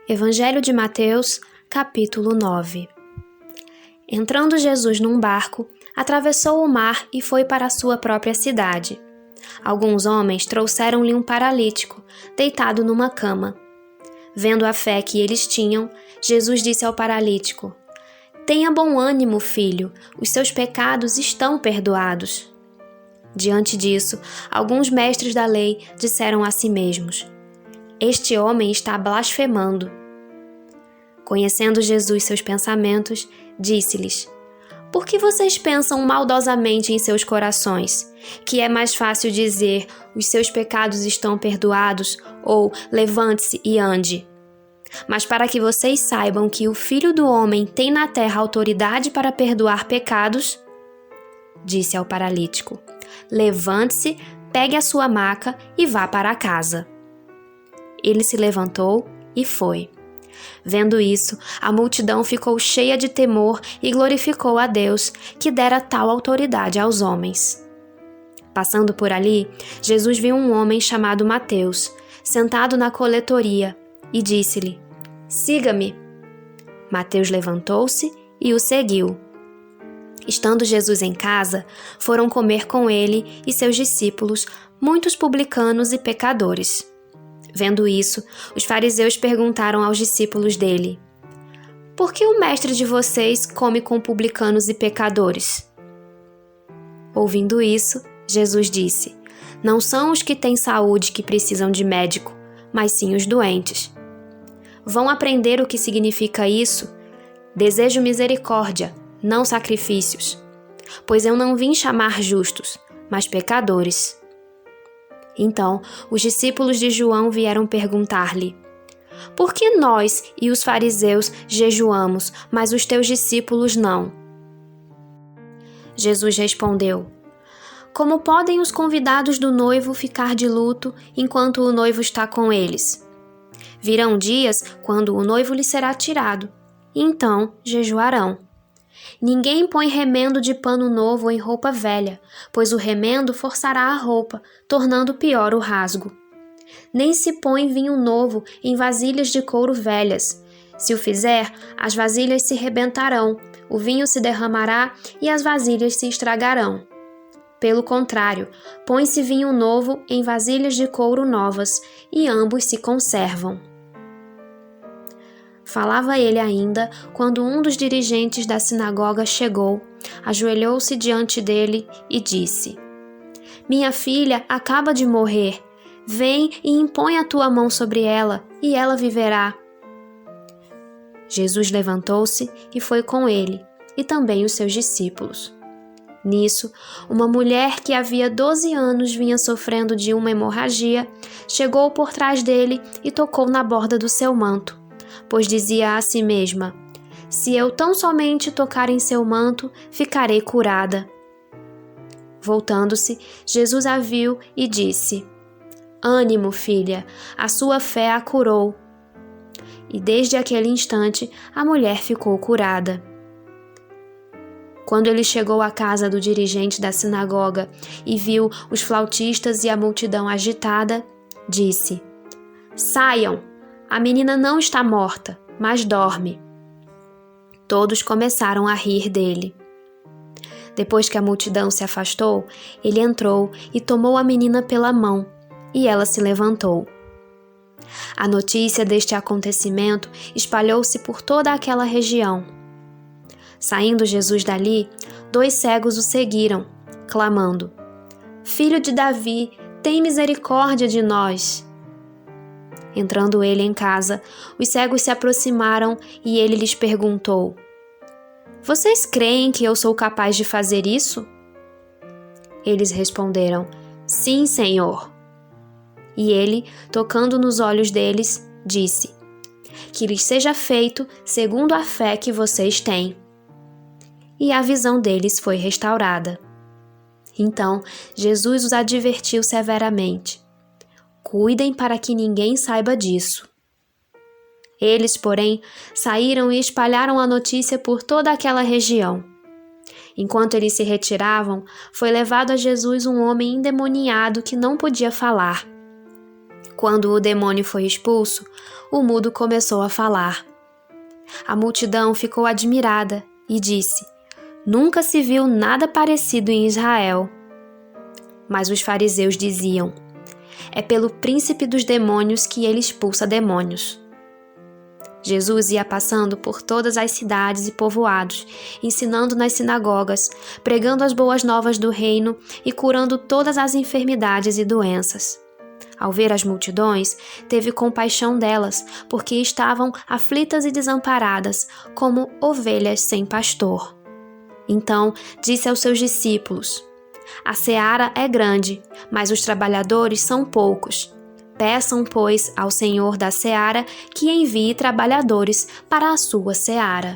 Evangelho de Mateus, capítulo 9. Entrando Jesus num barco, atravessou o mar e foi para a sua própria cidade. Alguns homens trouxeram-lhe um paralítico, deitado numa cama. Vendo a fé que eles tinham, Jesus disse ao paralítico: "Tenha bom ânimo, filho, os seus pecados estão perdoados." Diante disso, alguns mestres da lei disseram a si mesmos: "Este homem está blasfemando." Conhecendo Jesus seus pensamentos, disse-lhes: "Por que vocês pensam maldosamente em seus corações? Que é mais fácil dizer, os seus pecados estão perdoados, ou levante-se e ande? Mas para que vocês saibam que o Filho do Homem tem na terra autoridade para perdoar pecados," disse ao paralítico: "Levante-se, pegue a sua maca e vá para casa." Ele se levantou e foi. Vendo isso, a multidão ficou cheia de temor e glorificou a Deus, que dera tal autoridade aos homens. Passando por ali, Jesus viu um homem chamado Mateus, sentado na coletoria, e disse-lhe: "Siga-me." Mateus levantou-se e o seguiu. Estando Jesus em casa, foram comer com ele e seus discípulos muitos publicanos e pecadores. Vendo isso, os fariseus perguntaram aos discípulos dele: "Por que o mestre de vocês come com publicanos e pecadores?" Ouvindo isso, Jesus disse: "Não são os que têm saúde que precisam de médico, mas sim os doentes. Vão aprender o que significa isso? Desejo misericórdia, não sacrifícios. Pois eu não vim chamar justos, mas pecadores." Então, os discípulos de João vieram perguntar-lhe: "Por que nós e os fariseus jejuamos, mas os teus discípulos não?" Jesus respondeu: "Como podem os convidados do noivo ficar de luto enquanto o noivo está com eles? Virão dias quando o noivo lhe será tirado, e então jejuarão. Ninguém põe remendo de pano novo em roupa velha, pois o remendo forçará a roupa, tornando pior o rasgo. Nem se põe vinho novo em vasilhas de couro velhas. Se o fizer, as vasilhas se rebentarão, o vinho se derramará e as vasilhas se estragarão. Pelo contrário, põe-se vinho novo em vasilhas de couro novas, e ambos se conservam." Falava ele ainda quando um dos dirigentes da sinagoga chegou, ajoelhou-se diante dele e disse: "Minha filha acaba de morrer. Vem e impõe a tua mão sobre ela, e ela viverá." Jesus levantou-se e foi com ele, e também os seus discípulos. Nisso, uma mulher que havia 12 anos vinha sofrendo de uma hemorragia, chegou por trás dele e tocou na borda do seu manto, pois dizia a si mesma: "Se eu tão somente tocar em seu manto, ficarei curada." Voltando-se, Jesus a viu e disse: "Ânimo, filha, a sua fé a curou." E desde aquele instante, a mulher ficou curada. Quando ele chegou à casa do dirigente da sinagoga e viu os flautistas e a multidão agitada, disse: "Saiam! A menina não está morta, mas dorme." Todos começaram a rir dele. Depois que a multidão se afastou, ele entrou e tomou a menina pela mão, e ela se levantou. A notícia deste acontecimento espalhou-se por toda aquela região. Saindo Jesus dali, 2 cegos o seguiram, clamando: "Filho de Davi, tem misericórdia de nós." Entrando ele em casa, os cegos se aproximaram e ele lhes perguntou: "Vocês creem que eu sou capaz de fazer isso?" Eles responderam: "Sim, Senhor." E ele, tocando nos olhos deles, disse: "Que lhes seja feito segundo a fé que vocês têm." E a visão deles foi restaurada. Então, Jesus os advertiu severamente: "Cuidem para que ninguém saiba disso." Eles, porém, saíram e espalharam a notícia por toda aquela região. Enquanto eles se retiravam, foi levado a Jesus um homem endemoniado que não podia falar. Quando o demônio foi expulso, o mudo começou a falar. A multidão ficou admirada e disse: Nunca se viu nada parecido em Israel. Mas os fariseus diziam: É pelo príncipe dos demônios que ele expulsa demônios. Jesus ia passando por todas as cidades e povoados, ensinando nas sinagogas, pregando as boas novas do reino e curando todas as enfermidades e doenças. Ao ver as multidões, teve compaixão delas, porque estavam aflitas e desamparadas, como ovelhas sem pastor. Então disse aos seus discípulos: A seara é grande, mas os trabalhadores são poucos. Peçam, pois, ao Senhor da seara que envie trabalhadores para a sua seara.